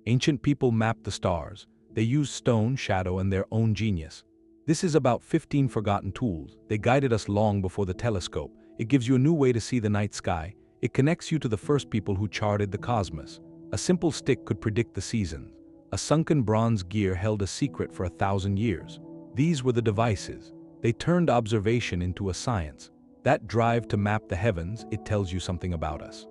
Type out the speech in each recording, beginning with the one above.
Ancient people mapped the stars. They used stone, shadow, and their own genius. This is about 15 forgotten tools. They guided us long before the telescope. It gives you a new way to see the night sky. It connects you to the first people who charted the cosmos. A simple stick could predict the seasons. A sunken bronze gear held a secret for 1,000 years. These were the devices. They turned observation into a science. That drive to map the heavens, it tells you something about us.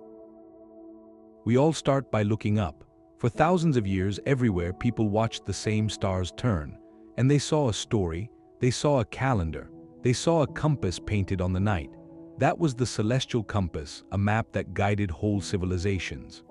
We all start by looking up. For thousands of years, everywhere, people watched the same stars turn. And they saw a story, they saw a calendar, they saw a compass painted on the night. That was the celestial compass, a map that guided whole civilizations.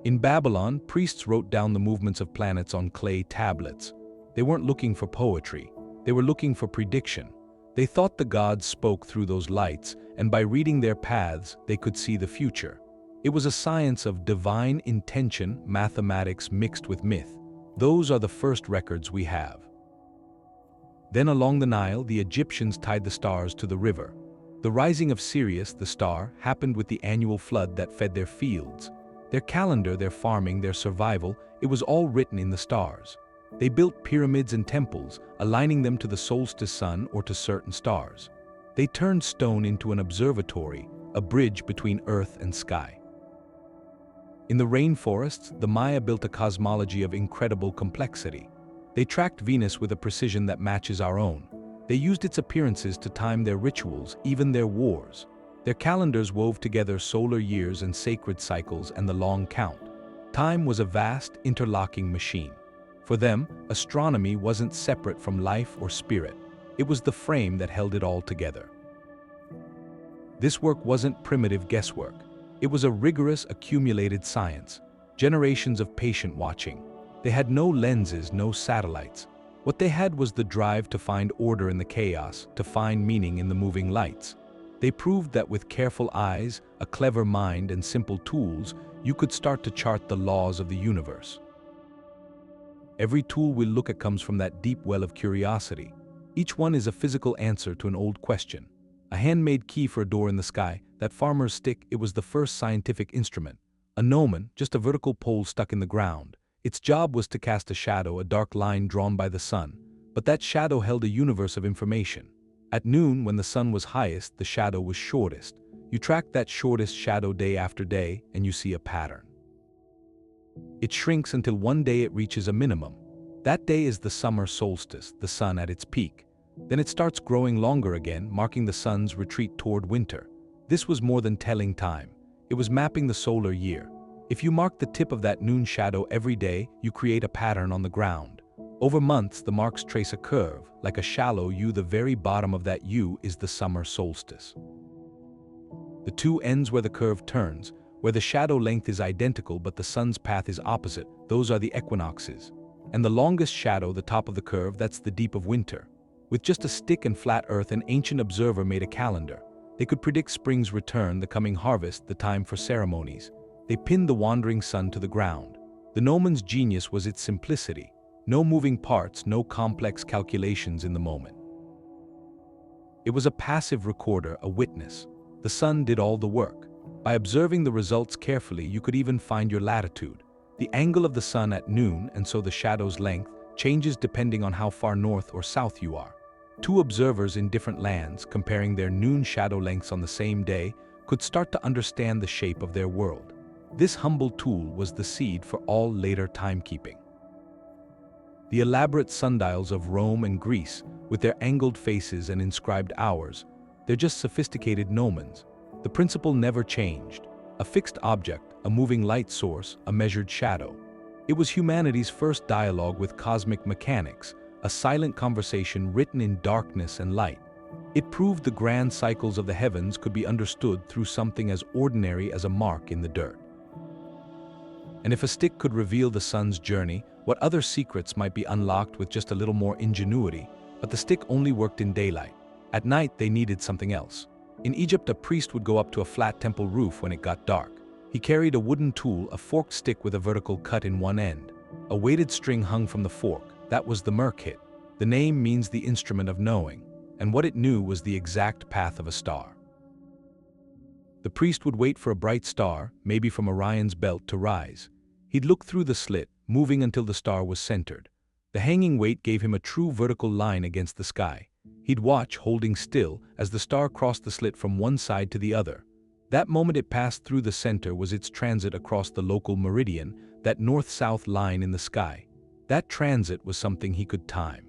In Babylon, priests wrote down the movements of planets on clay tablets. They weren't looking for poetry, they were looking for prediction. They thought the gods spoke through those lights, and by reading their paths, they could see the future. It was a science of divine intention, mathematics mixed with myth. Those are the first records we have. Then along the Nile, the Egyptians tied the stars to the river. The rising of Sirius, the star, happened with the annual flood that fed their fields. Their calendar, their farming, their survival, it was all written in the stars. They built pyramids and temples, aligning them to the solstice sun or to certain stars. They turned stone into an observatory, a bridge between earth and sky. In the rainforests, the Maya built a cosmology of incredible complexity. They tracked Venus with a precision that matches our own. They used its appearances to time their rituals, even their wars. Their calendars wove together solar years and sacred cycles and the long count. Time was a vast, interlocking machine. For them, astronomy wasn't separate from life or spirit. It was the frame that held it all together. This work wasn't primitive guesswork. It was a rigorous, accumulated science. Generations of patient watching. They had no lenses, no satellites. What they had was the drive to find order in the chaos, to find meaning in the moving lights. They proved that with careful eyes, a clever mind, and simple tools, you could start to chart the laws of the universe. Every tool we look at comes from that deep well of curiosity. Each one is a physical answer to an old question. A handmade key for a door in the sky, that farmer's stick, it was the first scientific instrument. A gnomon, just a vertical pole stuck in the ground. Its job was to cast a shadow, a dark line drawn by the sun. But that shadow held a universe of information. At noon, when the sun was highest, the shadow was shortest. You track that shortest shadow day after day, and you see a pattern. It shrinks until one day it reaches a minimum. That day is the summer solstice, the sun at its peak. Then it starts growing longer again, marking the sun's retreat toward winter. This was more than telling time. It was mapping the solar year. If you mark the tip of that noon shadow every day, you create a pattern on the ground. Over months, the marks trace a curve, like a shallow U. The very bottom of that U is the summer solstice. The two ends where the curve turns, where the shadow length is identical but the sun's path is opposite, those are the equinoxes. And the longest shadow, the top of the curve, that's the deep of winter. With just a stick and flat earth, an ancient observer made a calendar. They could predict spring's return, the coming harvest, the time for ceremonies. They pinned the wandering sun to the ground. The gnomon's genius was its simplicity. No moving parts, no complex calculations in the moment. It was a passive recorder, a witness. The sun did all the work. By observing the results carefully, you could even find your latitude. The angle of the sun at noon, and so the shadow's length, changes depending on how far north or south you are. Two observers in different lands, comparing their noon shadow lengths on the same day, could start to understand the shape of their world. This humble tool was the seed for all later timekeeping. The elaborate sundials of Rome and Greece, with their angled faces and inscribed hours, they're just sophisticated gnomons. The principle never changed. A fixed object, a moving light source, a measured shadow. It was humanity's first dialogue with cosmic mechanics, a silent conversation written in darkness and light. It proved the grand cycles of the heavens could be understood through something as ordinary as a mark in the dirt. And if a stick could reveal the sun's journey, what other secrets might be unlocked with just a little more ingenuity? But the stick only worked in daylight. At night, they needed something else. In Egypt, a priest would go up to a flat temple roof when it got dark. He carried a wooden tool, a forked stick with a vertical cut in one end. A weighted string hung from the fork. That was the Merkhet. The name means the instrument of knowing, and what it knew was the exact path of a star. The priest would wait for a bright star, maybe from Orion's belt, to rise. He'd look through the slit, moving until the star was centered. The hanging weight gave him a true vertical line against the sky. He'd watch, holding still, as the star crossed the slit from one side to the other. That moment it passed through the center was its transit across the local meridian, that north-south line in the sky. That transit was something he could time.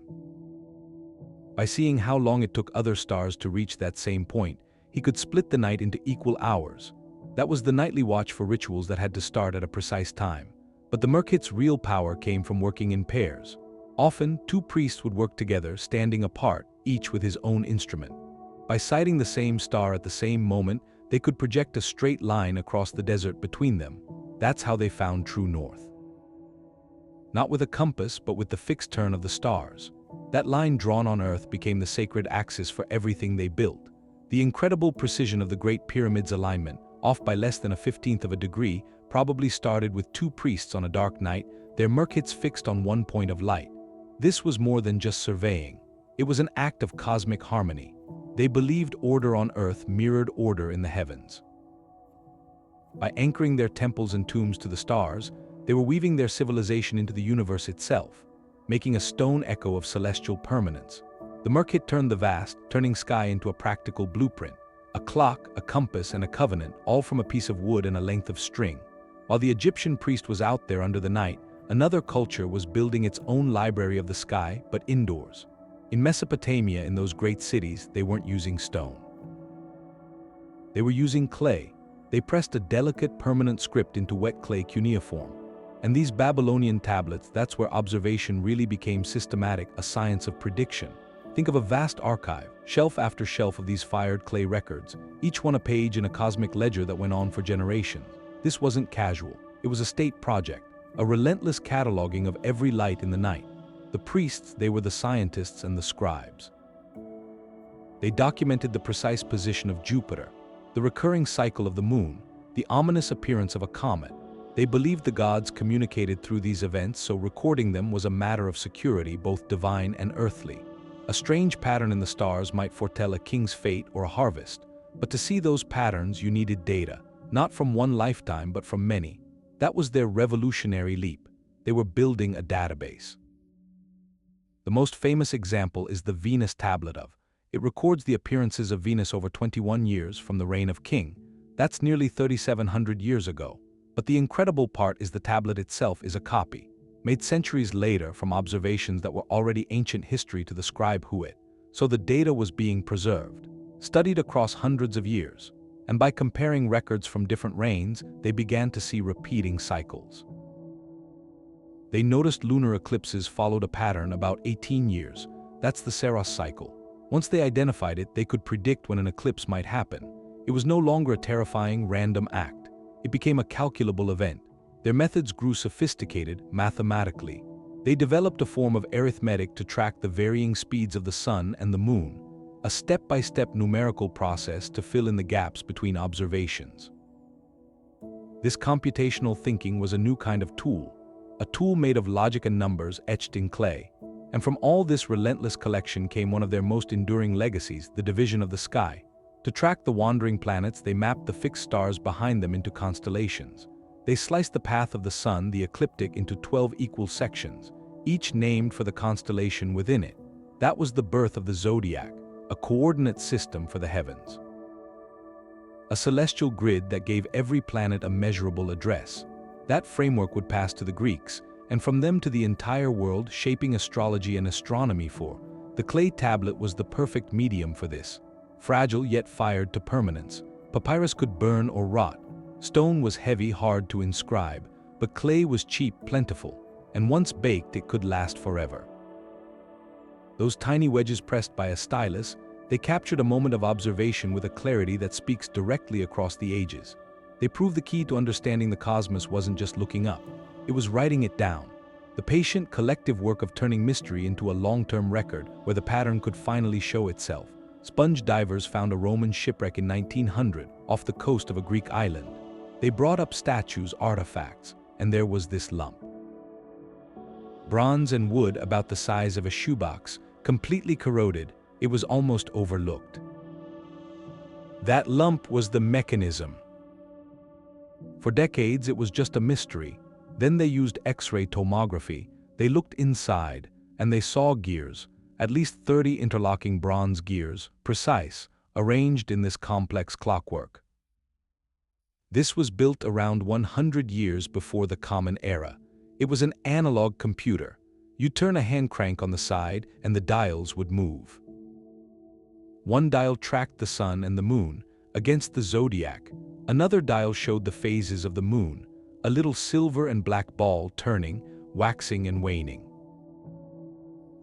By seeing how long it took other stars to reach that same point, he could split the night into equal hours. That was the nightly watch for rituals that had to start at a precise time. But the Merkhet's real power came from working in pairs. Often, two priests would work together, standing apart, each with his own instrument. By sighting the same star at the same moment, they could project a straight line across the desert between them. That's how they found true north. Not with a compass, but with the fixed turn of the stars. That line drawn on Earth became the sacred axis for everything they built. The incredible precision of the Great Pyramid's alignment, off by less than a 15th of a degree, probably started with two priests on a dark night, their Merkhets fixed on one point of light. This was more than just surveying. It was an act of cosmic harmony. They believed order on Earth mirrored order in the heavens. By anchoring their temples and tombs to the stars, they were weaving their civilization into the universe itself, making a stone echo of celestial permanence. The Merkhet turned the vast, turning sky into a practical blueprint. A clock, a compass, and a covenant, all from a piece of wood and a length of string. While the Egyptian priest was out there under the night, another culture was building its own library of the sky, but indoors. In Mesopotamia, in those great cities, they weren't using stone. They were using clay. They pressed a delicate, permanent script into wet clay cuneiform. And these Babylonian tablets, that's where observation really became systematic, a science of prediction. Think of a vast archive, shelf after shelf of these fired clay records, each one a page in a cosmic ledger that went on for generations. This wasn't casual. It was a state project, a relentless cataloging of every light in the night. The priests, they were the scientists and the scribes. They documented the precise position of Jupiter, the recurring cycle of the moon, the ominous appearance of a comet. They believed the gods communicated through these events, so recording them was a matter of security, both divine and earthly. A strange pattern in the stars might foretell a king's fate or a harvest, but to see those patterns you needed data, not from one lifetime but from many. That was their revolutionary leap. They were building a database. The most famous example is the Venus tablet of. It records the appearances of Venus over 21 years from the reign of King. That's nearly 3,700 years ago. But the incredible part is the tablet itself is a copy, made centuries later from observations that were already ancient history to the scribe Huit. So the data was being preserved, studied across hundreds of years, and by comparing records from different reigns, they began to see repeating cycles. They noticed lunar eclipses followed a pattern about 18 years. That's the Saros cycle. Once they identified it, they could predict when an eclipse might happen. It was no longer a terrifying, random act. It became a calculable event. Their methods grew sophisticated mathematically. They developed a form of arithmetic to track the varying speeds of the sun and the moon, a step-by-step numerical process to fill in the gaps between observations. This computational thinking was a new kind of tool, a tool made of logic and numbers etched in clay. And from all this relentless collection came one of their most enduring legacies, the division of the sky. To track the wandering planets, they mapped the fixed stars behind them into constellations. They sliced the path of the sun, the ecliptic, into 12 equal sections, each named for the constellation within it. That was the birth of the zodiac, a coordinate system for the heavens. A celestial grid that gave every planet a measurable address. That framework would pass to the Greeks, and from them to the entire world, shaping astrology and astronomy for. The clay tablet was the perfect medium for this. Fragile yet fired to permanence. Papyrus could burn or rot. Stone was heavy, hard to inscribe, but clay was cheap, plentiful, and once baked it could last forever. Those tiny wedges pressed by a stylus, they captured a moment of observation with a clarity that speaks directly across the ages. They proved the key to understanding the cosmos wasn't just looking up, it was writing it down. The patient, collective work of turning mystery into a long-term record where the pattern could finally show itself. Sponge divers found a Roman shipwreck in 1900 off the coast of a Greek island. They brought up statues, artifacts, and there was this lump. Bronze and wood about the size of a shoebox, completely corroded, it was almost overlooked. That lump was the mechanism. For decades it was just a mystery. Then they used X-ray tomography. They looked inside, and they saw gears, at least 30 interlocking bronze gears, precise, arranged in this complex clockwork. This was built around 100 years before the Common Era. It was an analog computer. You'd turn a hand crank on the side, and the dials would move. One dial tracked the sun and the moon against the zodiac. Another dial showed the phases of the moon, a little silver and black ball turning, waxing and waning.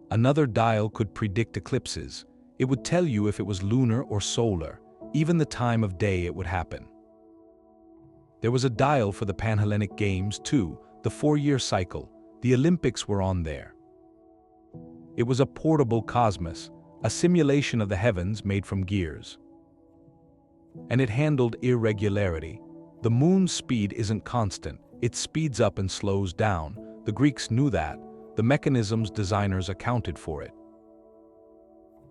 Another dial could predict eclipses. It would tell you if it was lunar or solar, even the time of day it would happen. There was a dial for the Panhellenic Games too, the 4-year cycle. The Olympics were on there. It was a portable cosmos, a simulation of the heavens made from gears. And it handled irregularity. The moon's speed isn't constant. It speeds up and slows down. The Greeks knew that. The mechanism's designers accounted for it.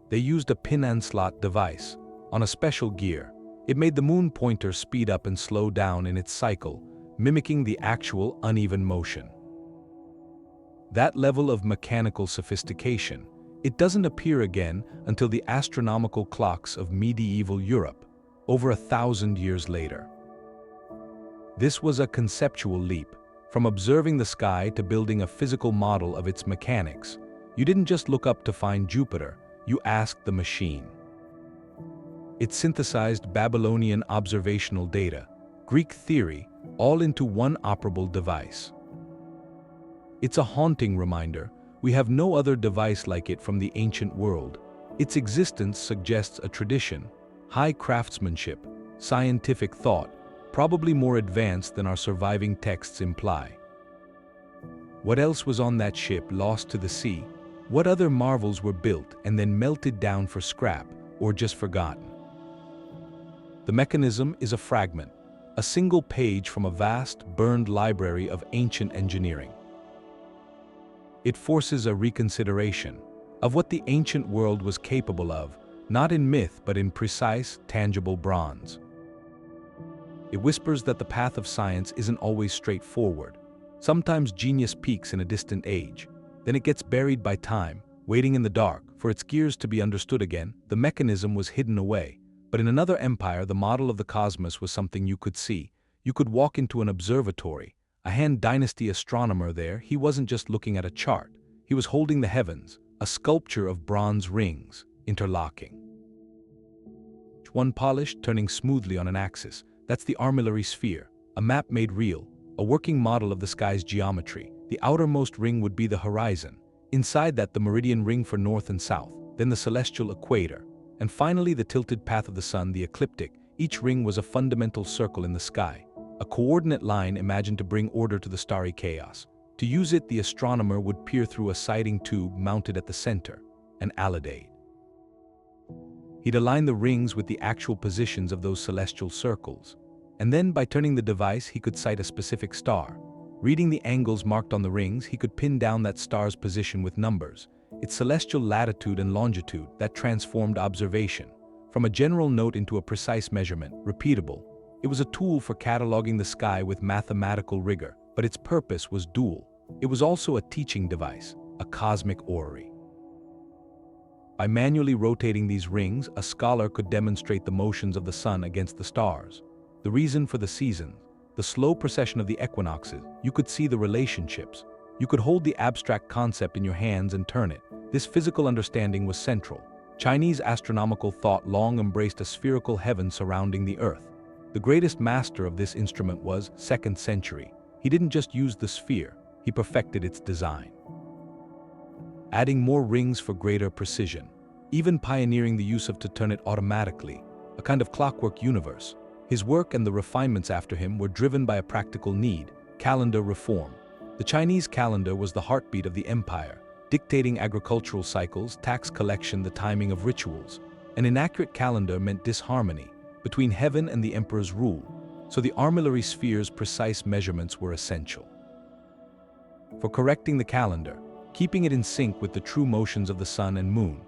They used a pin and slot device on a special gear. It made the moon pointer speed up and slow down in its cycle, mimicking the actual uneven motion. That level of mechanical sophistication, it doesn't appear again until the astronomical clocks of medieval Europe, over 1,000 years later. This was a conceptual leap, from observing the sky to building a physical model of its mechanics. You didn't just look up to find Jupiter, you asked the machine. It synthesized Babylonian observational data, Greek theory, all into one operable device. It's a haunting reminder. We have no other device like it from the ancient world. Its existence suggests a tradition, high craftsmanship, scientific thought, probably more advanced than our surviving texts imply. What else was on that ship lost to the sea? What other marvels were built and then melted down for scrap or just forgotten? The mechanism is a fragment, a single page from a vast, burned library of ancient engineering. It forces a reconsideration of what the ancient world was capable of, not in myth but in precise, tangible bronze. It whispers that the path of science isn't always straightforward. Sometimes genius peaks in a distant age. Then it gets buried by time, waiting in the dark for its gears to be understood again. The mechanism was hidden away. But in another empire, the model of the cosmos was something you could see. You could walk into an observatory. A Han Dynasty astronomer there, he wasn't just looking at a chart. He was holding the heavens, a sculpture of bronze rings, interlocking. One polished, turning smoothly on an axis. That's the Armillary sphere, a map made real, a working model of the sky's geometry. The outermost ring would be the horizon. Inside that, the meridian ring for north and south, then the celestial equator, and finally the tilted path of the sun, the ecliptic. Each ring was a fundamental circle in the sky, a coordinate line imagined to bring order to the starry chaos. To use it, the astronomer would peer through a sighting tube mounted at the center, an alidade. He'd align the rings with the actual positions of those celestial circles, and then by turning the device he could sight a specific star. Reading the angles marked on the rings, he could pin down that star's position with numbers, its celestial latitude and longitude. That transformed observation from a general note into a precise measurement, repeatable. It was a tool for cataloging the sky with mathematical rigor, but its purpose was dual. It was also a teaching device, a cosmic orrery. By manually rotating these rings, a scholar could demonstrate the motions of the sun against the stars, the reason for the seasons, the slow precession of the equinoxes. You could see the relationships. You could hold the abstract concept in your hands and turn it. This physical understanding was central. Chinese astronomical thought long embraced a spherical heaven surrounding the earth. The greatest master of this instrument was 2nd century. He didn't just use the sphere, he perfected its design, adding more rings for greater precision, even pioneering the use of to turn it automatically, a kind of clockwork universe. His work and the refinements after him were driven by a practical need, calendar reform. The Chinese calendar was the heartbeat of the empire, dictating agricultural cycles, tax collection, the timing of rituals. An inaccurate calendar meant disharmony between heaven and the emperor's rule, so the Armillary sphere's precise measurements were essential. For correcting the calendar, keeping it in sync with the true motions of the sun and moon.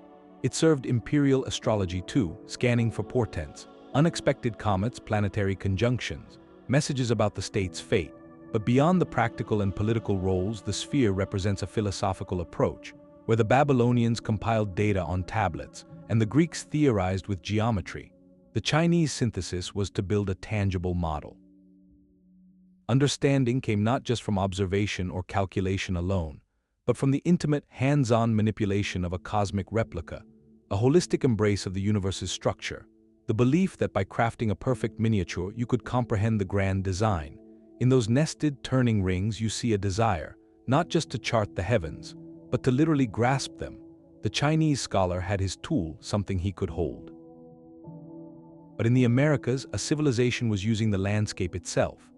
It served imperial astrology too, scanning for portents, unexpected comets, planetary conjunctions, messages about the state's fate. But beyond the practical and political roles, the sphere represents a philosophical approach, where the Babylonians compiled data on tablets and the Greeks theorized with geometry. The Chinese synthesis was to build a tangible model. Understanding came not just from observation or calculation alone, but from the intimate, hands-on manipulation of a cosmic replica, a holistic embrace of the universe's structure, the belief that by crafting a perfect miniature you could comprehend the grand design. In those nested, turning rings you see a desire, not just to chart the heavens, but to literally grasp them. The Chinese scholar had his tool, something he could hold. But in the Americas, a civilization was using the landscape itself.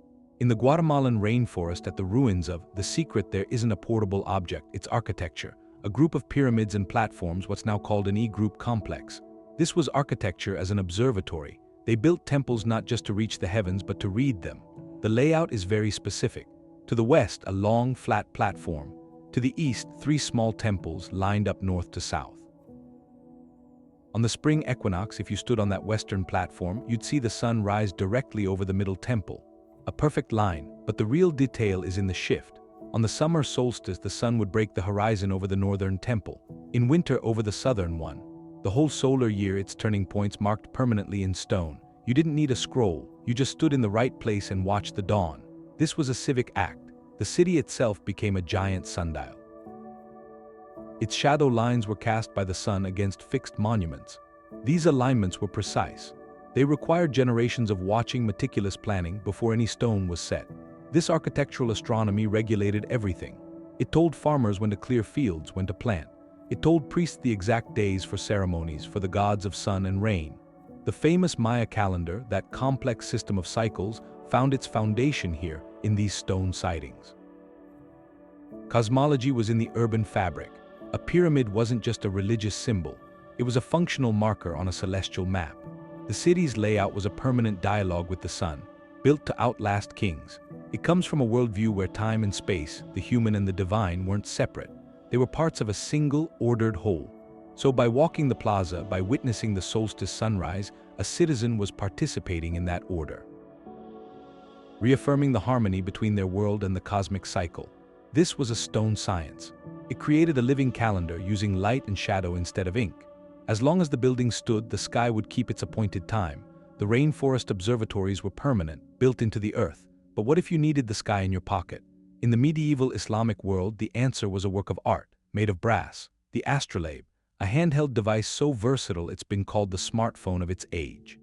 In the Guatemalan rainforest at the ruins of the secret, there isn't a portable object, it's architecture, a group of pyramids and platforms, what's now called an E-group complex. This was architecture as an observatory. They built temples not just to reach the heavens, but to read them. The layout is very specific. To the west, a long, flat platform. To the east, 3 small temples lined up north to south. On the spring equinox, if you stood on that western platform, you'd see the sun rise directly over the middle temple. A perfect line, but the real detail is in the shift. On the summer solstice, the sun would break the horizon over the northern temple. In winter, over the southern one. The whole solar year, its turning points marked permanently in stone. You didn't need a scroll, you just stood in the right place and watched the dawn. This was a civic act. The city itself became a giant sundial. Its shadow lines were cast by the sun against fixed monuments. These alignments were precise. They required generations of watching, meticulous planning before any stone was set. This architectural astronomy regulated everything. It told farmers when to clear fields, when to plant. It told priests the exact days for ceremonies, for the gods of sun and rain. The famous Maya calendar, that complex system of cycles, found its foundation here in these stone sidings. Cosmology was in the urban fabric. A pyramid wasn't just a religious symbol, it was a functional marker on a celestial map. The city's layout was a permanent dialogue with the sun, built to outlast kings. It comes from a worldview where time and space, the human and the divine, weren't separate. They were parts of a single, ordered whole. So by walking the plaza, by witnessing the solstice sunrise, a citizen was participating in that order, reaffirming the harmony between their world and the cosmic cycle. This was a stone science. It created a living calendar using light and shadow instead of ink. As long as the building stood, the sky would keep its appointed time. The rainforest observatories were permanent, built into the earth. But what if you needed the sky in your pocket? In the medieval Islamic world, the answer was a work of art, made of brass, the astrolabe, a handheld device so versatile it's been called the smartphone of its age.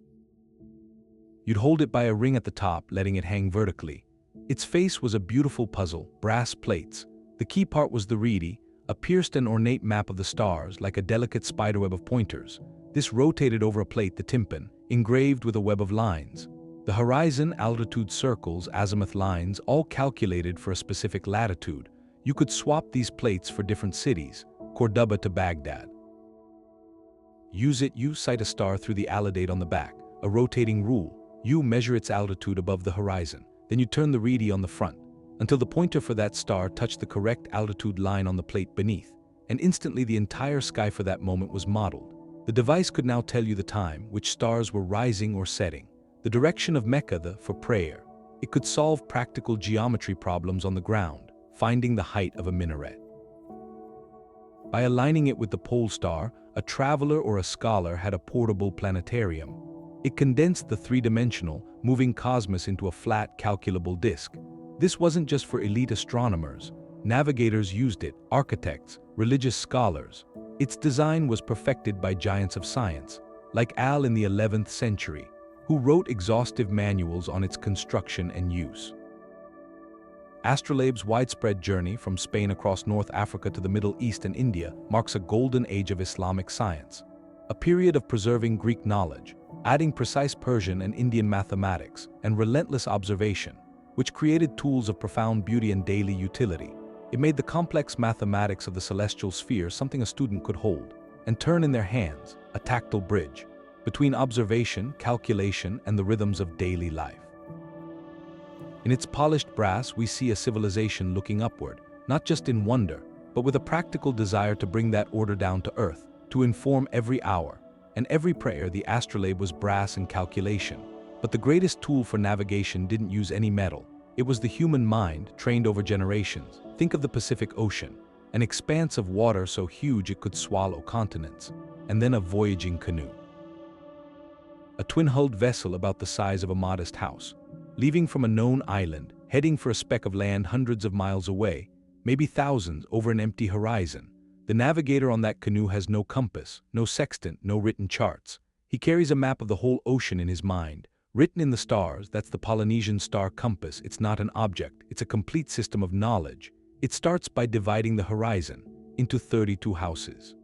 You'd hold it by a ring at the top, letting it hang vertically. Its face was a beautiful puzzle, brass plates. The key part was the reedy, a pierced and ornate map of the stars, like a delicate spiderweb of pointers. This rotated over a plate, the tympan, engraved with a web of lines. The horizon, altitude circles, azimuth lines, all calculated for a specific latitude. You could swap these plates for different cities, Cordoba to Baghdad. Use it, you sight a star through the alidade on the back, a rotating rule. You measure its altitude above the horizon. Then you turn the reedy on the front, until the pointer for that star touched the correct altitude line on the plate beneath, and instantly the entire sky for that moment was modeled. The device could now tell you the time, which stars were rising or setting, the direction of Mecca for prayer. It could solve practical geometry problems on the ground, finding the height of a minaret. By aligning it with the pole star, a traveler or a scholar had a portable planetarium. It condensed the three-dimensional, moving cosmos into a flat, calculable disk. This wasn't just for elite astronomers. Navigators used it, architects, religious scholars. Its design was perfected by giants of science, like Al in the 11th century, who wrote exhaustive manuals on its construction and use. Astrolabe's widespread journey from Spain across North Africa to the Middle East and India marks a golden age of Islamic science, a period of preserving Greek knowledge, adding precise Persian and Indian mathematics, and relentless observation, which created tools of profound beauty and daily utility. It made the complex mathematics of the celestial sphere something a student could hold and turn in their hands, a tactile bridge between observation, calculation, and the rhythms of daily life. In its polished brass, we see a civilization looking upward, not just in wonder, but with a practical desire to bring that order down to earth, to inform every hour and every prayer. The astrolabe was brass and calculation, but the greatest tool for navigation didn't use any metal. It was the human mind, trained over generations. Think of the Pacific Ocean, an expanse of water so huge it could swallow continents, and then a voyaging canoe. A twin-hulled vessel about the size of a modest house, leaving from a known island, heading for a speck of land hundreds of miles away, maybe thousands over an empty horizon. The navigator on that canoe has no compass, no sextant, no written charts. He carries a map of the whole ocean in his mind, written in the stars. That's the Polynesian star compass. It's not an object, it's a complete system of knowledge. It starts by dividing the horizon into 32 houses.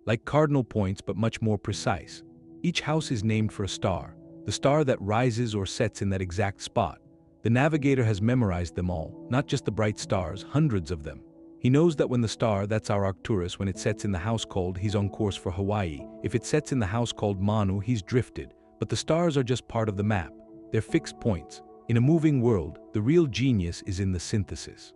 Like cardinal points, but much more precise. Each house is named for a star, the star that rises or sets in that exact spot. The navigator has memorized them all, not just the bright stars, hundreds of them. He knows that when the star, that's our Arcturus, when it sets in the house called, he's on course for Hawaii. If it sets in the house called Manu, he's drifted. But the stars are just part of the map. They're fixed points. In a moving world, the real genius is in the synthesis.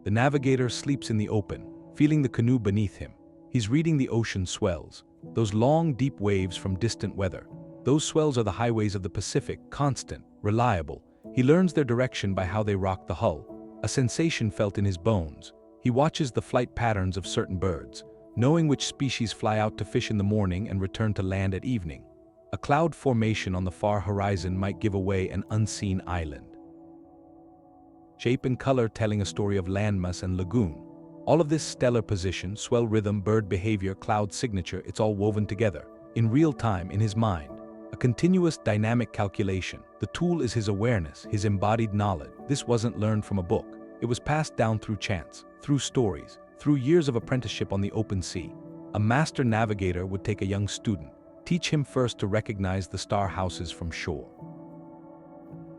The navigator sleeps in the open, feeling the canoe beneath him. He's reading the ocean swells, those long, deep waves from distant weather. Those swells are the highways of the Pacific, constant, reliable. He learns their direction by how they rock the hull, a sensation felt in his bones. He watches the flight patterns of certain birds, knowing which species fly out to fish in the morning and return to land at evening. A cloud formation on the far horizon might give away an unseen island. Shape and color telling a story of landmass and lagoon. All of this stellar position, swell rhythm, bird behavior, cloud signature, it's all woven together, in real time in his mind. A continuous dynamic calculation. The tool is his awareness, his embodied knowledge. This wasn't learned from a book. It was passed down through chance, through stories, through years of apprenticeship on the open sea. A master navigator would take a young student, teach him first to recognize the star houses from shore.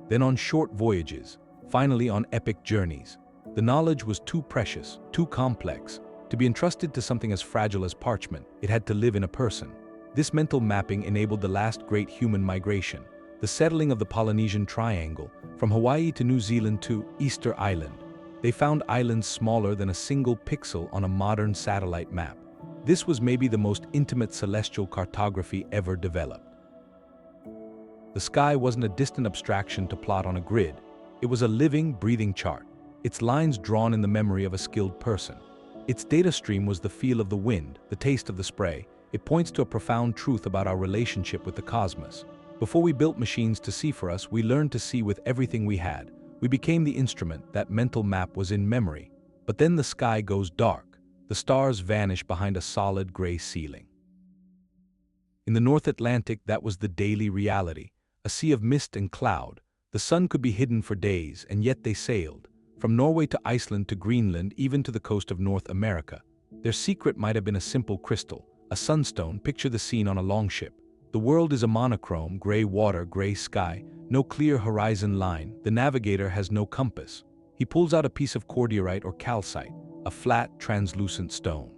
Then on short voyages, finally on epic journeys. The knowledge was too precious, too complex, to be entrusted to something as fragile as parchment. It had to live in a person. This mental mapping enabled the last great human migration, the settling of the Polynesian Triangle, from Hawaii to New Zealand to Easter Island. They found islands smaller than a single pixel on a modern satellite map. This was maybe the most intimate celestial cartography ever developed. The sky wasn't a distant abstraction to plot on a grid. It was a living, breathing chart, its lines drawn in the memory of a skilled person. Its data stream was the feel of the wind, the taste of the spray. It points to a profound truth about our relationship with the cosmos. Before we built machines to see for us, we learned to see with everything we had. We became the instrument. That mental map was in memory. But then the sky goes dark. The stars vanish behind a solid gray ceiling. In the North Atlantic, that was the daily reality, a sea of mist and cloud. The sun could be hidden for days, and yet they sailed. From Norway to Iceland to Greenland, even to the coast of North America. Their secret might have been a simple crystal, a sunstone. Picture the scene on a longship. The world is a monochrome, gray water, gray sky, no clear horizon line. The navigator has no compass. He pulls out a piece of cordierite or calcite, a flat, translucent stone.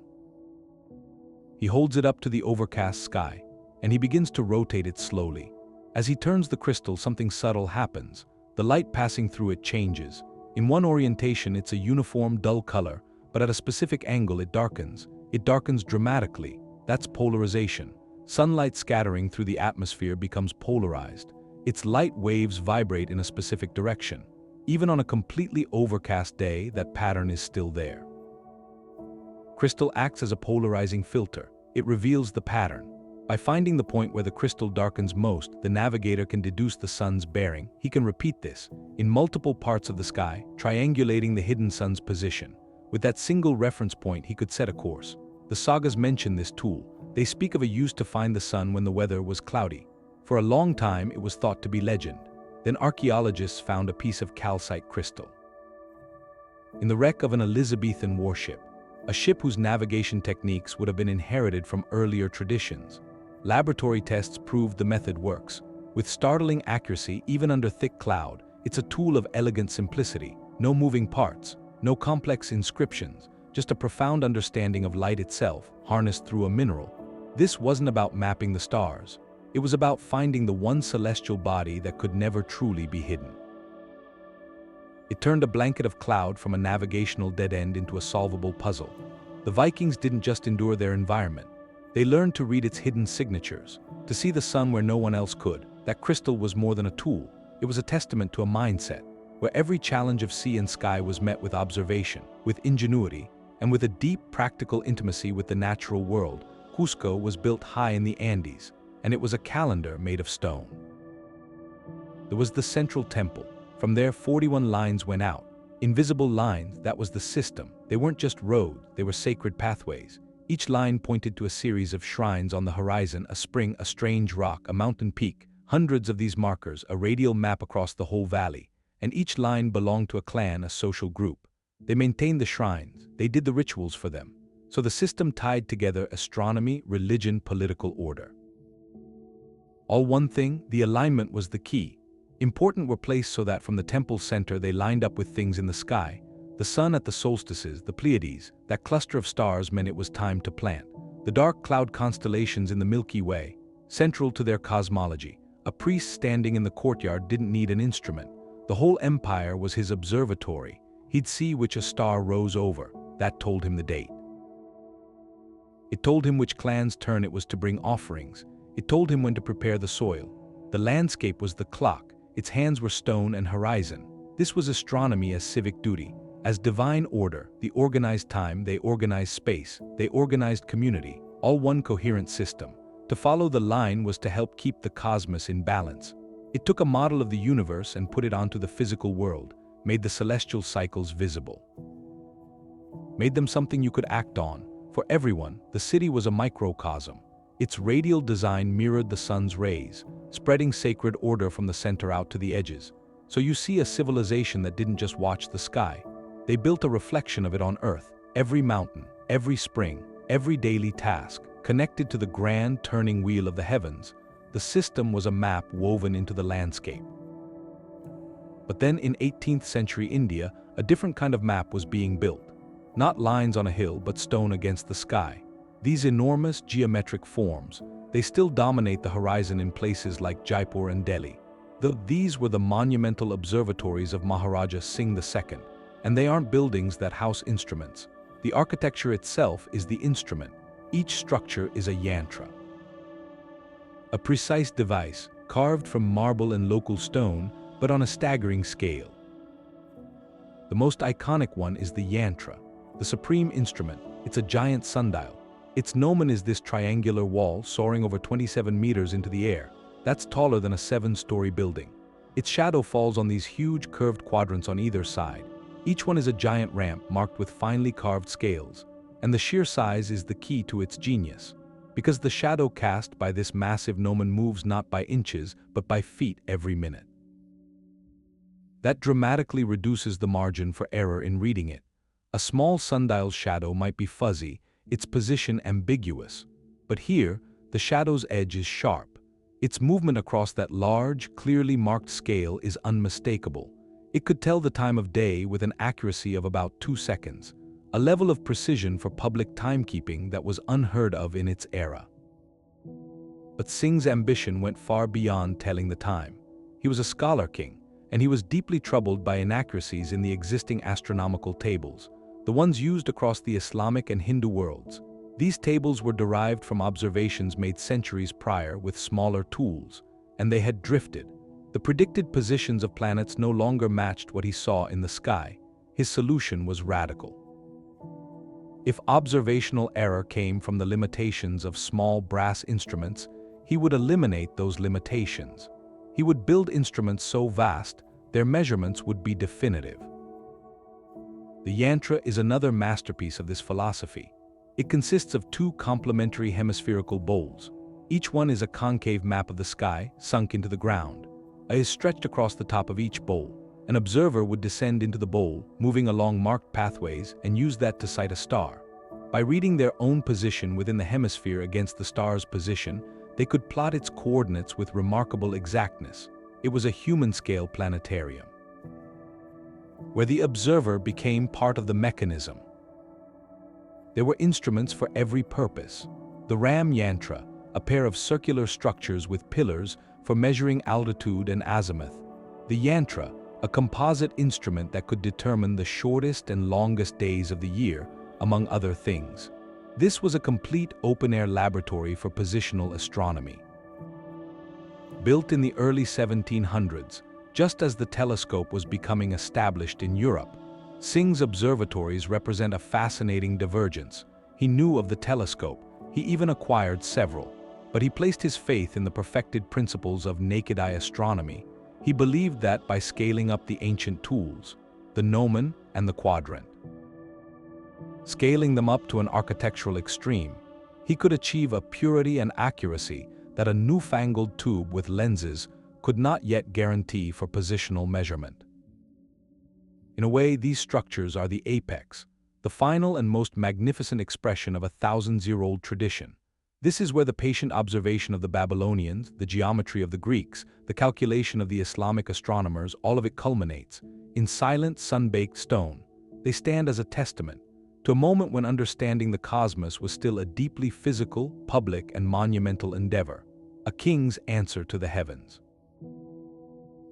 He holds it up to the overcast sky, and he begins to rotate it slowly. As he turns the crystal, something subtle happens. The light passing through it changes. In one orientation, it's a uniform, dull color, but at a specific angle, it darkens. It darkens dramatically. That's polarization. Sunlight scattering through the atmosphere becomes polarized. Its light waves vibrate in a specific direction. Even on a completely overcast day, that pattern is still there. Crystal acts as a polarizing filter. It reveals the pattern. By finding the point where the crystal darkens most, the navigator can deduce the sun's bearing. He can repeat this in multiple parts of the sky, triangulating the hidden sun's position. With that single reference point, he could set a course. The sagas mention this tool. They speak of a use to find the sun when the weather was cloudy. For a long time, it was thought to be legend. Then archaeologists found a piece of calcite crystal in the wreck of an Elizabethan warship, a ship whose navigation techniques would have been inherited from earlier traditions. Laboratory tests proved the method works. With startling accuracy, even under thick cloud, it's a tool of elegant simplicity. No moving parts, no complex inscriptions, just a profound understanding of light itself, harnessed through a mineral. This wasn't about mapping the stars. It was about finding the one celestial body that could never truly be hidden. It turned a blanket of cloud from a navigational dead end into a solvable puzzle. The Vikings didn't just endure their environment. They learned to read its hidden signatures, to see the sun where no one else could. That crystal was more than a tool. It was a testament to a mindset, where every challenge of sea and sky was met with observation, with ingenuity, and with a deep practical intimacy with the natural world. Cusco was built high in the Andes, and it was a calendar made of stone. There was the central temple. From there, 41 lines went out. Invisible lines, that was the system. They weren't just roads, they were sacred pathways. Each line pointed to a series of shrines on the horizon, a spring, a strange rock, a mountain peak. Hundreds of these markers, a radial map across the whole valley. And each line belonged to a clan, a social group. They maintained the shrines, they did the rituals for them. So the system tied together astronomy, religion, political order. All one thing, the alignment was the key. Important were placed so that from the temple's center they lined up with things in the sky. The sun at the solstices, the Pleiades, that cluster of stars meant it was time to plant. The dark cloud constellations in the Milky Way, central to their cosmology. A priest standing in the courtyard didn't need an instrument. The whole empire was his observatory. He'd see which a star rose over. That told him the date. It told him which clan's turn it was to bring offerings. It told him when to prepare the soil. The landscape was the clock. Its hands were stone and horizon. This was astronomy as civic duty. As divine order, the organized time, they organized space, they organized community, all one coherent system. To follow the line was to help keep the cosmos in balance. It took a model of the universe and put it onto the physical world, made the celestial cycles visible. Made them something you could act on. For everyone, the city was a microcosm. Its radial design mirrored the sun's rays, spreading sacred order from the center out to the edges. So you see a civilization that didn't just watch the sky. They built a reflection of it on Earth. Every mountain, every spring, every daily task, connected to the grand turning wheel of the heavens. The system was a map woven into the landscape. But then in 18th century India, a different kind of map was being built. Not lines on a hill, but stone against the sky. These enormous geometric forms, they still dominate the horizon in places like Jaipur and Delhi. These were the monumental observatories of Maharaja Singh II, and they aren't buildings that house instruments. The architecture itself is the instrument. Each structure is a yantra. A precise device, carved from marble and local stone, but on a staggering scale. The most iconic one is the yantra, the supreme instrument. It's a giant sundial. Its gnomon is this triangular wall soaring over 27 meters into the air. That's taller than a 7-story building. Its shadow falls on these huge curved quadrants on either side. Each one is a giant ramp marked with finely carved scales, and the sheer size is the key to its genius, because the shadow cast by this massive gnomon moves not by inches, but by feet every minute. That dramatically reduces the margin for error in reading it. A small sundial's shadow might be fuzzy, its position ambiguous, but here, the shadow's edge is sharp. Its movement across that large, clearly marked scale is unmistakable. It could tell the time of day with an accuracy of about 2 seconds, a level of precision for public timekeeping that was unheard of in its era. But Singh's ambition went far beyond telling the time. He was a scholar king, and he was deeply troubled by inaccuracies in the existing astronomical tables, the ones used across the Islamic and Hindu worlds. These tables were derived from observations made centuries prior with smaller tools, and they had drifted. The predicted positions of planets no longer matched what he saw in the sky. His solution was radical. If observational error came from the limitations of small brass instruments, he would eliminate those limitations. He would build instruments so vast, their measurements would be definitive. The yantra is another masterpiece of this philosophy. It consists of 2 complementary hemispherical bowls. Each one is a concave map of the sky, sunk into the ground. A is stretched across the top of each bowl. An observer would descend into the bowl, moving along marked pathways, and use that to sight a star. By reading their own position within the hemisphere against the star's position, they could plot its coordinates with remarkable exactness. It was a human-scale planetarium, where the observer became part of the mechanism. There were instruments for every purpose. The ram yantra, a pair of circular structures with pillars for measuring altitude and azimuth. The yantra, a composite instrument that could determine the shortest and longest days of the year, among other things. This was a complete open-air laboratory for positional astronomy. Built in the early 1700s, Just as the telescope was becoming established in Europe, Synge's observatories represent a fascinating divergence. He knew of the telescope, he even acquired several, but he placed his faith in the perfected principles of naked-eye astronomy. He believed that by scaling up the ancient tools, the gnomon and the quadrant, scaling them up to an architectural extreme, he could achieve a purity and accuracy that a newfangled tube with lenses could not yet guarantee for positional measurement. In a way, these structures are the apex, the final and most magnificent expression of a thousand-year-old tradition. This is where the patient observation of the Babylonians, the geometry of the Greeks, the calculation of the Islamic astronomers, all of it culminates. In silent, sun-baked stone, they stand as a testament to a moment when understanding the cosmos was still a deeply physical, public, and monumental endeavor, a king's answer to the heavens.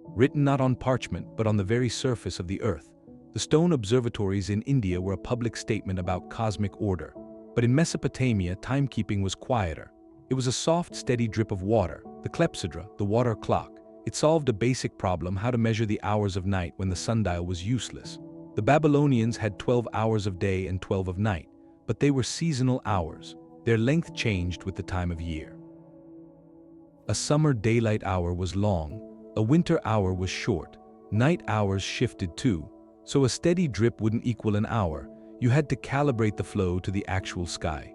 Written not on parchment but on the very surface of the earth, the stone observatories in India were a public statement about cosmic order. But in Mesopotamia, timekeeping was quieter. It was a soft, steady drip of water, the clepsydra, the water clock. It solved a basic problem: how to measure the hours of night when the sundial was useless. The Babylonians had 12 hours of day and 12 of night, but they were seasonal hours. Their length changed with the time of year. A summer daylight hour was long, a winter hour was short, night hours shifted too, so a steady drip wouldn't equal an hour. You had to calibrate the flow to the actual sky.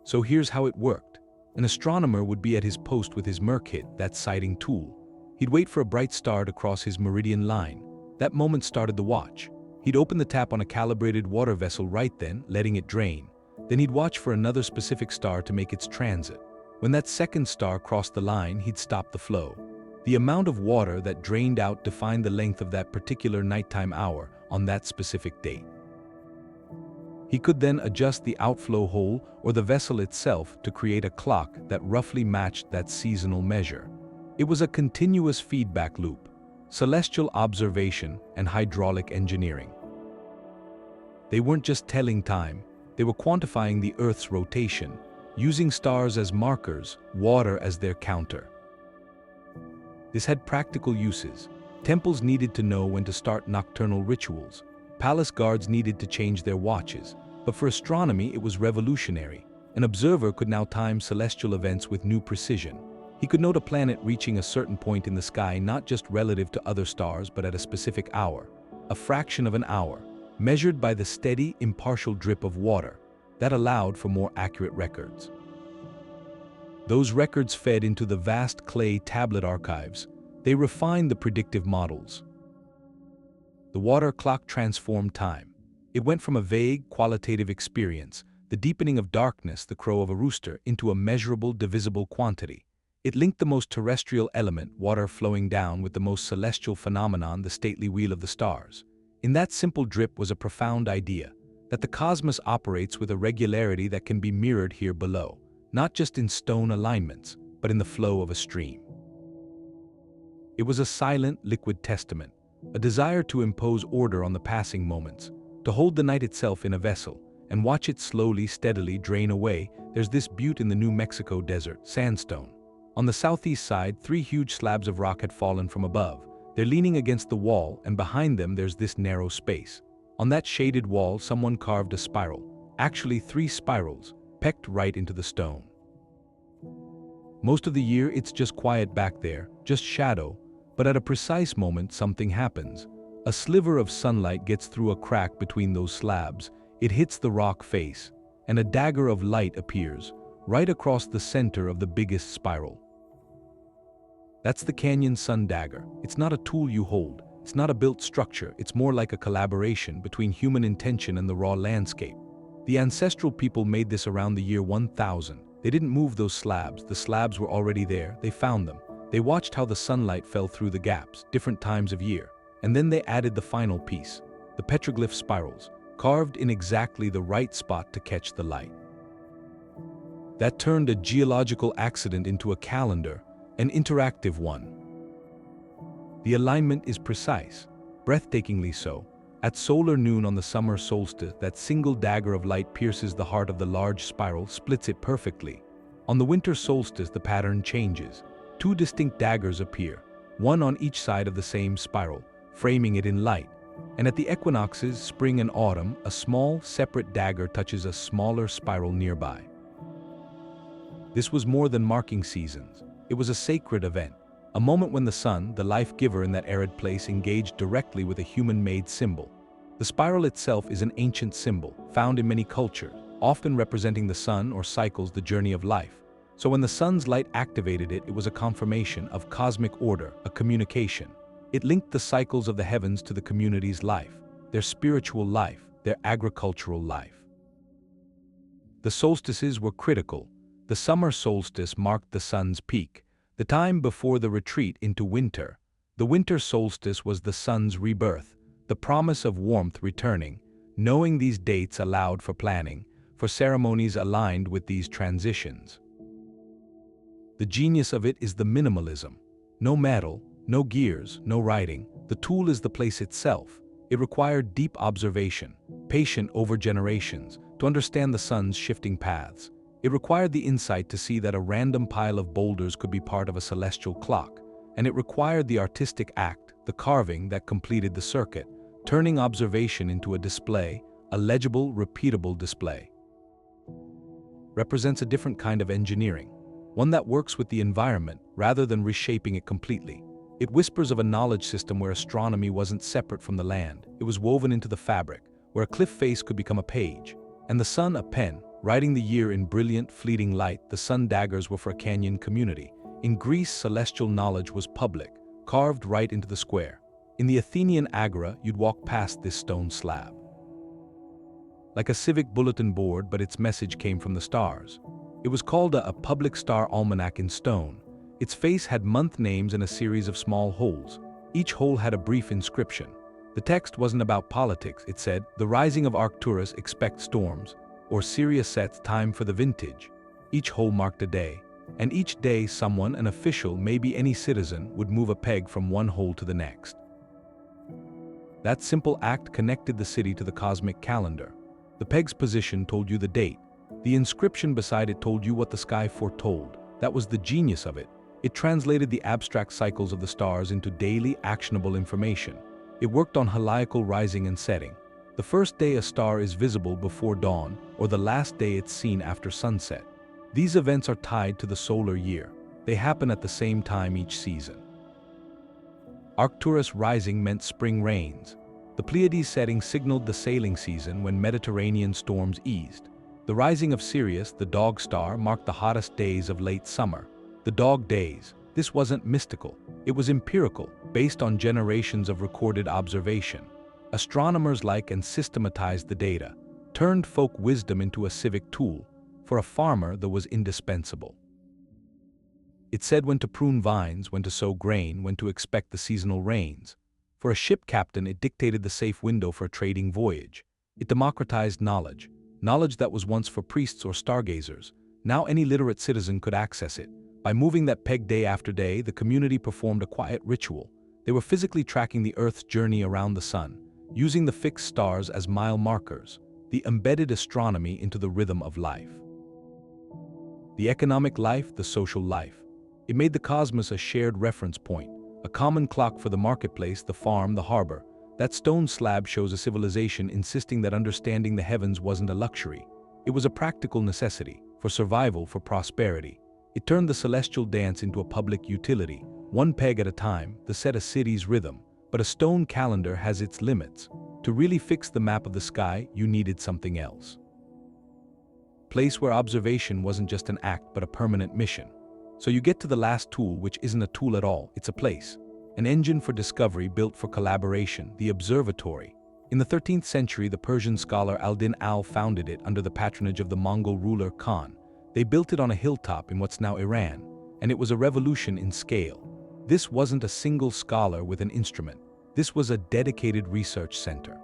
So here's how it worked. An astronomer would be at his post with his Merkhet, that sighting tool. He'd wait for a bright star to cross his meridian line. That moment started the watch. He'd open the tap on a calibrated water vessel right then, letting it drain. Then he'd watch for another specific star to make its transit. When that second star crossed the line, he'd stop the flow. The amount of water that drained out defined the length of that particular nighttime hour on that specific date. He could then adjust the outflow hole or the vessel itself to create a clock that roughly matched that seasonal measure. It was a continuous feedback loop, celestial observation and hydraulic engineering. They weren't just telling time, they were quantifying the Earth's rotation, using stars as markers, water as their counter. This had practical uses. Temples needed to know when to start nocturnal rituals. Palace guards needed to change their watches. But for astronomy, it was revolutionary. An observer could now time celestial events with new precision. He could note a planet reaching a certain point in the sky not just relative to other stars but at a specific hour, a fraction of an hour, measured by the steady, impartial drip of water. That allowed for more accurate records. Those records fed into the vast clay tablet archives. They refined the predictive models. The water clock transformed time. It went from a vague, qualitative experience, the deepening of darkness, the crow of a rooster, into a measurable, divisible quantity. It linked the most terrestrial element, water flowing down, with the most celestial phenomenon, the stately wheel of the stars. In that simple drip was a profound idea, that the cosmos operates with a regularity that can be mirrored here below, not just in stone alignments, but in the flow of a stream. It was a silent, liquid testament, a desire to impose order on the passing moments, to hold the night itself in a vessel, and watch it slowly, steadily drain away. There's this butte in the New Mexico desert, sandstone. On the southeast side, 3 huge slabs of rock had fallen from above. They're leaning against the wall, and behind them there's this narrow space. On that shaded wall, someone carved a spiral, actually 3 spirals, pecked right into the stone. Most of the year, it's just quiet back there, just shadow, but at a precise moment, something happens. A sliver of sunlight gets through a crack between those slabs. It hits the rock face, and a dagger of light appears, right across the center of the biggest spiral. That's the Canyon Sun Dagger. It's not a tool you hold. It's not a built structure. It's more like a collaboration between human intention and the raw landscape. The ancestral people made this around the year 1000. They didn't move those slabs. The slabs were already there. They found them. They watched how the sunlight fell through the gaps, different times of year. And then they added the final piece, the petroglyph spirals, carved in exactly the right spot to catch the light. That turned a geological accident into a calendar, an interactive one. The alignment is precise, breathtakingly so. At solar noon on the summer solstice, that single dagger of light pierces the heart of the large spiral, splits it perfectly. On the winter solstice, the pattern changes. 2 distinct daggers appear, one on each side of the same spiral, framing it in light. And at the equinoxes, spring and autumn, a small, separate dagger touches a smaller spiral nearby. This was more than marking seasons. It was a sacred event, a moment when the sun, the life giver in that arid place, engaged directly with a human-made symbol. The spiral itself is an ancient symbol, found in many cultures, often representing the sun or cycles, the journey of life. So when the sun's light activated it, it was a confirmation of cosmic order, a communication. It linked the cycles of the heavens to the community's life, their spiritual life, their agricultural life. The solstices were critical. The summer solstice marked the sun's peak, the time before the retreat into winter. The winter solstice was the sun's rebirth, the promise of warmth returning. Knowing these dates allowed for planning, for ceremonies aligned with these transitions. The genius of it is the minimalism. No metal, no gears, no writing. The tool is the place itself. It required deep observation, patient over generations, to understand the sun's shifting paths. It required the insight to see that a random pile of boulders could be part of a celestial clock, and it required the artistic act, the carving that completed the circuit, turning observation into a display, a legible, repeatable display. Represents a different kind of engineering, one that works with the environment rather than reshaping it completely. It whispers of a knowledge system where astronomy wasn't separate from the land. It was woven into the fabric, where a cliff face could become a page, and the sun a pen, writing the year in brilliant, fleeting light. The sun daggers were for a canyon community. In Greece, celestial knowledge was public, carved right into the square. In the Athenian agora, you'd walk past this stone slab. Like a civic bulletin board, but its message came from the stars. It was called a public star almanac in stone. Its face had month names and a series of small holes. Each hole had a brief inscription. The text wasn't about politics. It said, "The rising of Arcturus, expect storms," or "Sirius sets, time for the vintage." Each hole marked a day, and each day someone, an official, maybe any citizen, would move a peg from one hole to the next. That simple act connected the city to the cosmic calendar. The peg's position told you the date. The inscription beside it told you what the sky foretold. That was the genius of it. It translated the abstract cycles of the stars into daily, actionable information. It worked on heliacal rising and setting. The first day a star is visible before dawn, or the last day it's seen after sunset. These events are tied to the solar year. They happen at the same time each season. Arcturus rising meant spring rains. The Pleiades setting signaled the sailing season when Mediterranean storms eased. The rising of Sirius, the dog star, marked the hottest days of late summer. The dog days. This wasn't mystical. It was empirical, based on generations of recorded observation. Astronomers liked and systematized the data, turned folk wisdom into a civic tool. For a farmer, that was indispensable. It said when to prune vines, when to sow grain, when to expect the seasonal rains. For a ship captain, it dictated the safe window for a trading voyage. It democratized knowledge. Knowledge that was once for priests or stargazers. Now any literate citizen could access it. By moving that peg day after day, the community performed a quiet ritual. They were physically tracking the Earth's journey around the sun, using the fixed stars as mile markers. The embedded astronomy into the rhythm of life. The economic life, the social life. It made the cosmos a shared reference point, a common clock for the marketplace, the farm, the harbor. That stone slab shows a civilization insisting that understanding the heavens wasn't a luxury. It was a practical necessity, for survival, for prosperity. It turned the celestial dance into a public utility, one peg at a time, to set a city's rhythm. But a stone calendar has its limits. To really fix the map of the sky, you needed something else. Place where observation wasn't just an act but a permanent mission. So you get to the last tool, which isn't a tool at all, it's a place. An engine for discovery built for collaboration, the observatory. In the 13th century, the Persian scholar al-Din al founded it under the patronage of the Mongol ruler Khan. They built it on a hilltop in what's now Iran, and it was a revolution in scale. This wasn't a single scholar with an instrument. This was a dedicated research center.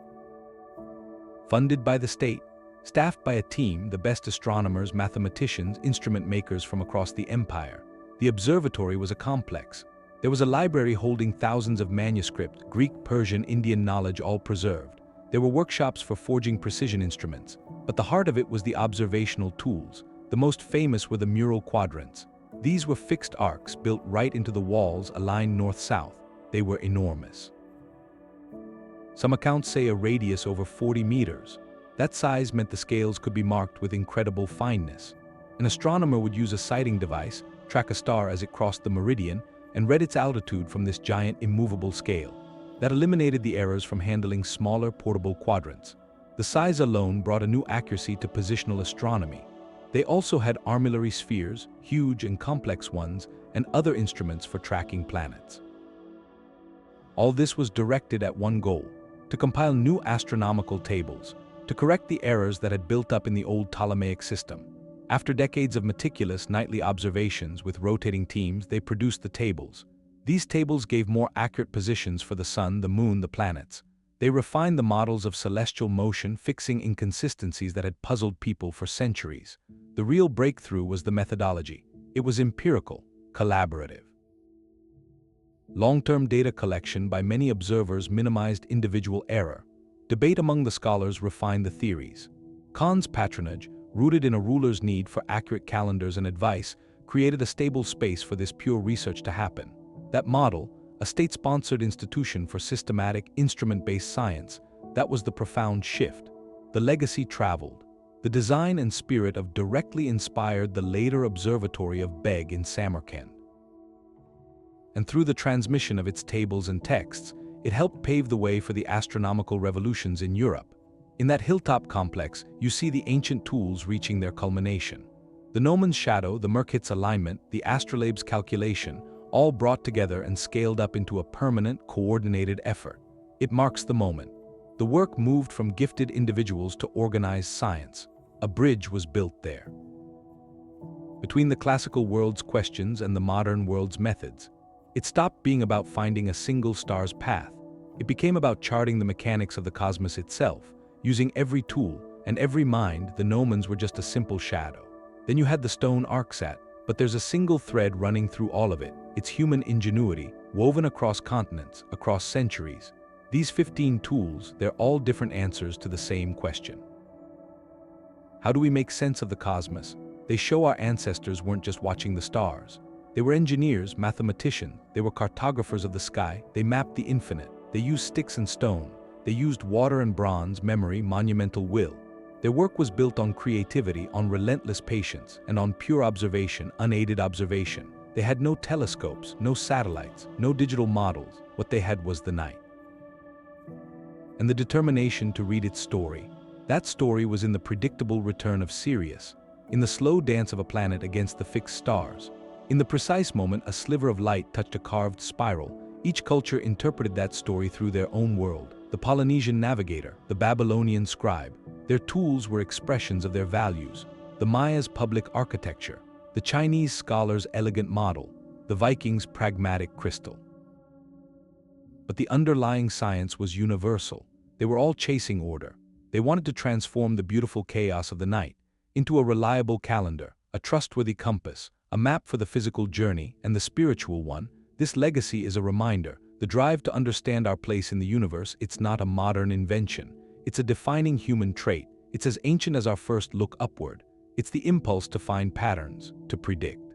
Funded by the state, staffed by a team, the best astronomers, mathematicians, instrument makers from across the empire. The observatory was a complex. There was a library holding thousands of manuscripts, Greek, Persian, Indian knowledge all preserved. There were workshops for forging precision instruments, but the heart of it was the observational tools. The most famous were the mural quadrants. These were fixed arcs built right into the walls aligned north-south. They were enormous. Some accounts say a radius over 40 meters. That size meant the scales could be marked with incredible fineness. An astronomer would use a sighting device, track a star as it crossed the meridian, and read its altitude from this giant immovable scale. That eliminated the errors from handling smaller portable quadrants. The size alone brought a new accuracy to positional astronomy. They also had armillary spheres, huge and complex ones, and other instruments for tracking planets. All this was directed at one goal: to compile new astronomical tables, to correct the errors that had built up in the old Ptolemaic system. After decades of meticulous nightly observations with rotating teams, they produced the tables. These tables gave more accurate positions for the sun, the moon, the planets. They refined the models of celestial motion, fixing inconsistencies that had puzzled people for centuries. The real breakthrough was the methodology. It was empirical, collaborative. Long-term data collection by many observers minimized individual error. Debate among the scholars refined the theories. Khan's patronage, rooted in a ruler's need for accurate calendars and advice, created a stable space for this pure research to happen. That model, a state-sponsored institution for systematic, instrument-based science, that was the profound shift. The legacy traveled. The design and spirit of directly inspired the later observatory of Beg in Samarkand. And through the transmission of its tables and texts, it helped pave the way for the astronomical revolutions in Europe. In that hilltop complex, you see the ancient tools reaching their culmination. The Gnomon's shadow, the Merkhet's alignment, the Astrolabe's calculation, all brought together and scaled up into a permanent, coordinated effort. It marks the moment. The work moved from gifted individuals to organized science. A bridge was built there. Between the classical world's questions and the modern world's methods, it stopped being about finding a single star's path. It became about charting the mechanics of the cosmos itself. Using every tool and every mind, the Gnomons were just a simple shadow. Then you had the stone ArcSat, but there's a single thread running through all of it. It's human ingenuity, woven across continents, across centuries. These 15 tools, they're all different answers to the same question. How do we make sense of the cosmos? They show our ancestors weren't just watching the stars. They were engineers, mathematicians, they were cartographers of the sky. They mapped the infinite. They used sticks and stone. They used water and bronze, memory, monumental will. Their work was built on creativity, on relentless patience, and on pure observation, unaided observation. They had no telescopes, no satellites, no digital models. What they had was the night. And the determination to read its story. That story was in the predictable return of Sirius, in the slow dance of a planet against the fixed stars. In the precise moment a sliver of light touched a carved spiral, each culture interpreted that story through their own world. The Polynesian navigator, the Babylonian scribe, their tools were expressions of their values. The Maya's public architecture, the Chinese scholar's elegant model, the Vikings' pragmatic crystal. But the underlying science was universal. They were all chasing order. They wanted to transform the beautiful chaos of the night into a reliable calendar, a trustworthy compass, a map for the physical journey and the spiritual one. This legacy is a reminder. The drive to understand our place in the universe, it's not a modern invention. It's a defining human trait. It's as ancient as our first look upward. It's the impulse to find patterns, to predict.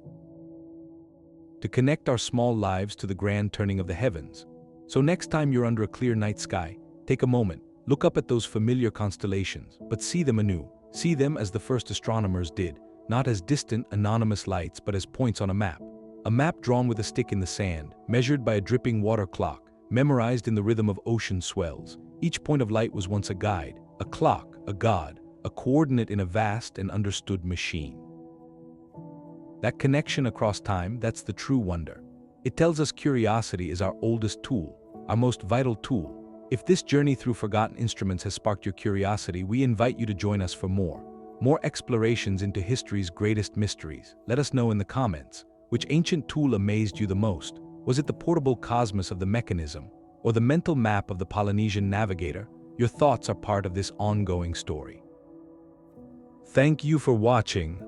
To connect our small lives to the grand turning of the heavens. So next time you're under a clear night sky, take a moment, look up at those familiar constellations, but see them anew. See them as the first astronomers did, not as distant, anonymous lights, but as points on a map. A map drawn with a stick in the sand, measured by a dripping water clock, memorized in the rhythm of ocean swells. Each point of light was once a guide, a clock, a god, a coordinate in a vast and understood machine. That connection across time, that's the true wonder. It tells us curiosity is our oldest tool, our most vital tool. If this journey through forgotten instruments has sparked your curiosity, we invite you to join us for more explorations into history's greatest mysteries. Let us know in the comments. Which ancient tool amazed you the most? Was it the portable cosmos of the mechanism, or the mental map of the Polynesian navigator? Your thoughts are part of this ongoing story. Thank you for watching.